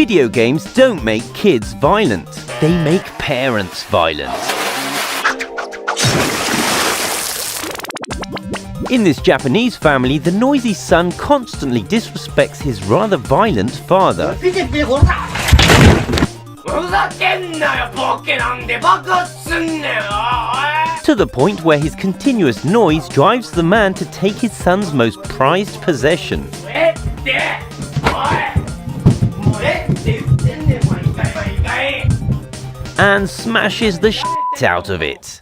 Video games don't make kids violent. They make parents violent. In this Japanese family, the noisy son constantly disrespects his rather violent father. To the point where his continuous noise drives the man to take his son's most prized possession and smashes the shit out of it.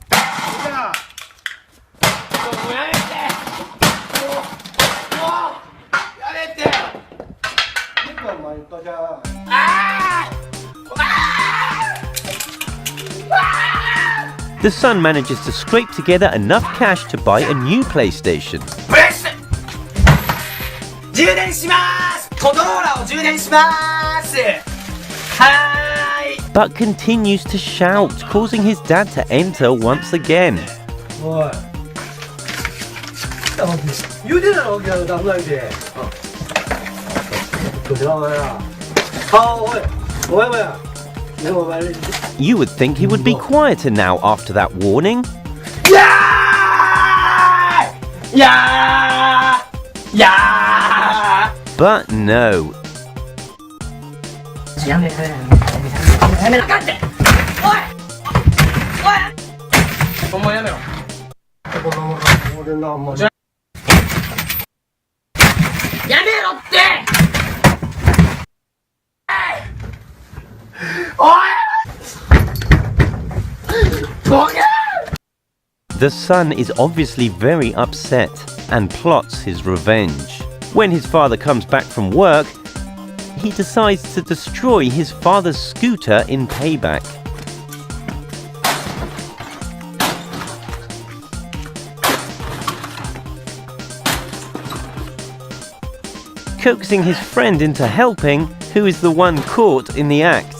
The son manages to scrape together enough cash to buy a new PlayStation. But continues to shout, causing his dad to enter once again. You would think he would be quieter now after that warning. But no. The son is obviously very upset and plots his revenge. When his father comes back from work, he decides to destroy his father's scooter in payback. Coaxing his friend into helping, who is the one caught in the act.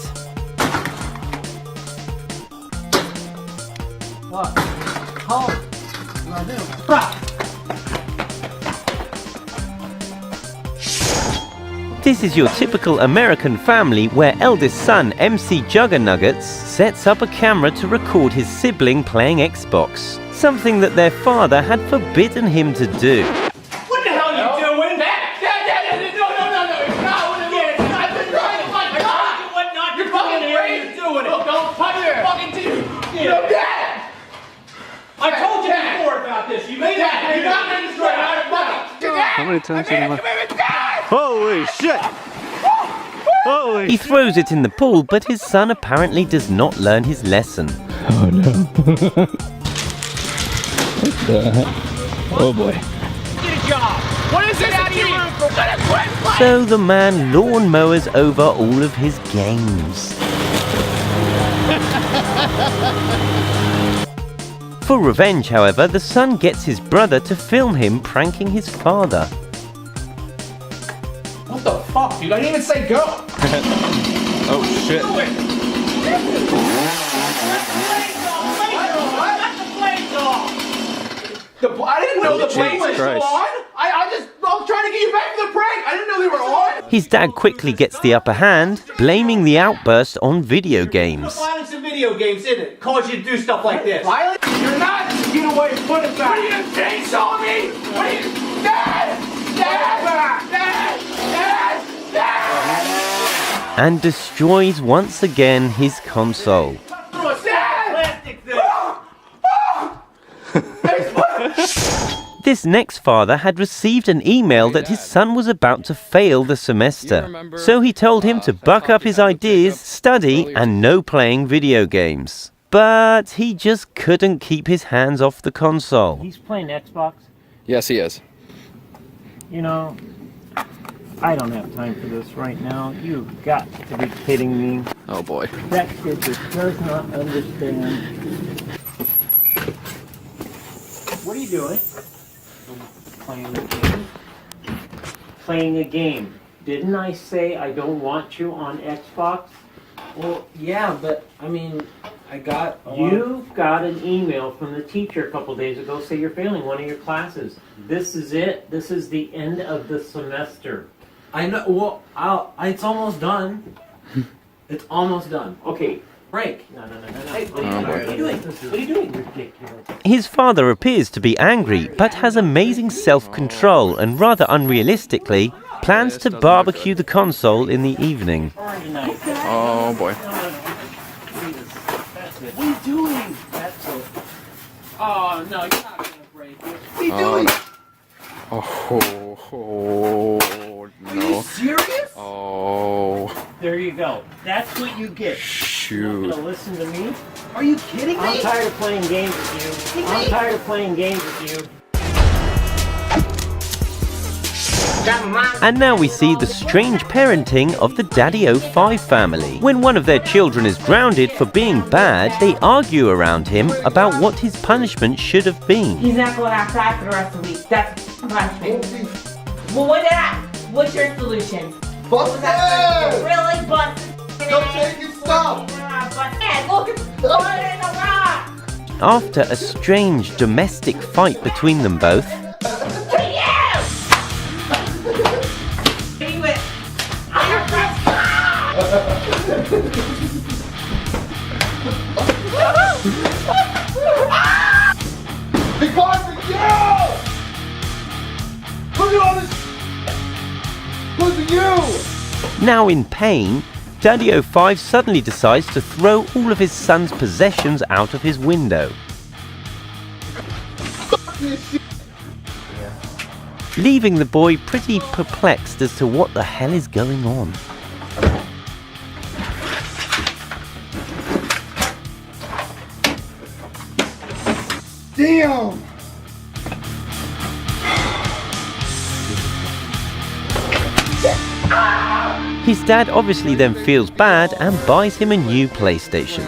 This is your typical American family where eldest son MC Juggernuggets sets up a camera to record his sibling playing Xbox, something that their father had forbidden him to do. What the hell are you doing? No. I've been trying to find God. What not? You're fucking crazy doing it. Don't touch your fucking teeth. You're dead. I told you before about this. You made that. You're not going to destroy it. How many times did I... Holy shit! He throws it in the pool, but his son apparently does not learn his lesson. Oh no. What the heck? Oh boy. Get a job. What is it out of your room for? So the man lawn mowers over all of his games. For revenge, however, the son gets his brother to film him pranking his father. What the fuck, dude? I didn't even say go. Oh shit. I didn't know the plane was Christ. on. I was trying to get you back for the prank. I didn't know they were on. His dad quickly gets the upper hand, blaming the outburst on video games. Violence in video games, isn't it? Cause you to do stuff like this. Violence? You're not. Get away and put it back. What are you gonna chainsaw me? What are you? Dad! And destroys once again his console. This next father had received an email that his son was about to fail the semester. So he told him to buck up his ideas, study, and no playing video games. But he just couldn't keep his hands off the console. He's playing Xbox. Yes, he is. You know, I don't have time for this right now. You've got to be kidding me. Oh boy. That kid just does not understand. What are you doing? Playing a game. Playing a game. Didn't I say I don't want you on Xbox? Well, yeah, but I mean, I got You got an email from the teacher a couple days ago saying you're failing one of your classes. This is it. This is the end of the semester. I know. Well, it's almost done. It's almost done. Okay. Break. No. Hey, what Oh, boy. are you doing? What are you doing? Ridiculous. His father appears to be angry, but has amazing self-control and rather unrealistically plans to barbecue the console in the evening. Oh boy. What are you doing? That's it. Oh, no, you're not going to break it. What are you doing? Oh, Are you no. serious? Oh, There you go. That's what you get. You're shoot. gonna listen to me? Are you kidding me? I'm tired of playing games with you. I'm tired of playing games with you. And now we see the strange parenting of the Daddy-O-5 family. When one of their children is grounded for being bad, they argue around him about what his punishment should have been. He's not going outside for the rest of the week. That's punishment. Well, what's your solution? Bust it! Really busted? Don't take it, stop! Busted. Look, it's going in the rock. After a strange domestic fight between them both, Because of you! Look at all this! Look at you! now in pain, Daddy-O-5 suddenly decides to throw all of his son's possessions out of his window, leaving the boy pretty perplexed as to what the hell is going on. Damn! His dad obviously then feels bad and buys him a new PlayStation.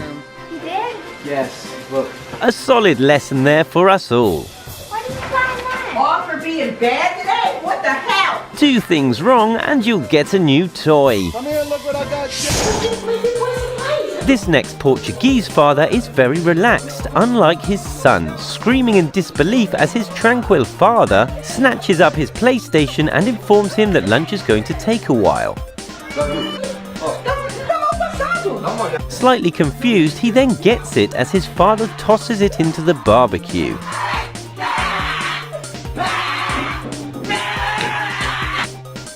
He did? Yes, look. A solid lesson there for us all. Why did you find that? All for being bad today? What the hell? Do things wrong and you'll get a new toy. Come here, look what I got. This next Portuguese father is very relaxed, unlike his son, screaming in disbelief as his tranquil father snatches up his PlayStation and informs him that lunch is going to take a while. Slightly confused, he then gets it as his father tosses it into the barbecue.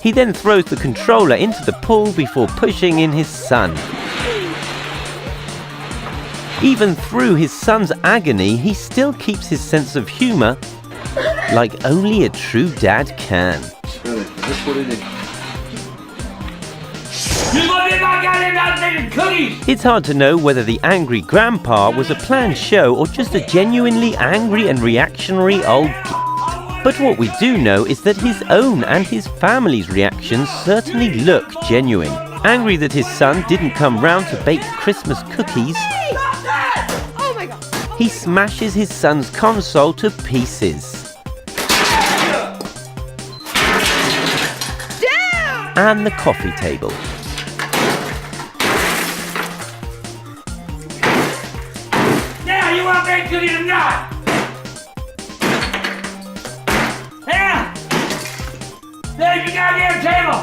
He then throws the controller into the pool before pushing in his son. Even through his son's agony, he still keeps his sense of humor like only a true dad can. It's hard to know whether the angry grandpa was a planned show or just a genuinely angry and reactionary old But what we do know is that his own and his family's reactions certainly look genuine. Angry that his son didn't come round to bake Christmas cookies, he smashes his son's console to pieces. And the coffee table. Now you want baked cookies or not? Yeah! There's your goddamn table!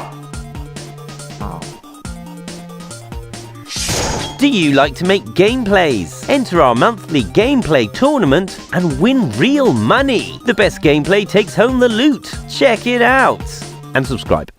Do you like to make gameplays? Enter our monthly gameplay tournament and win real money. The best gameplay takes home the loot. Check it out and subscribe.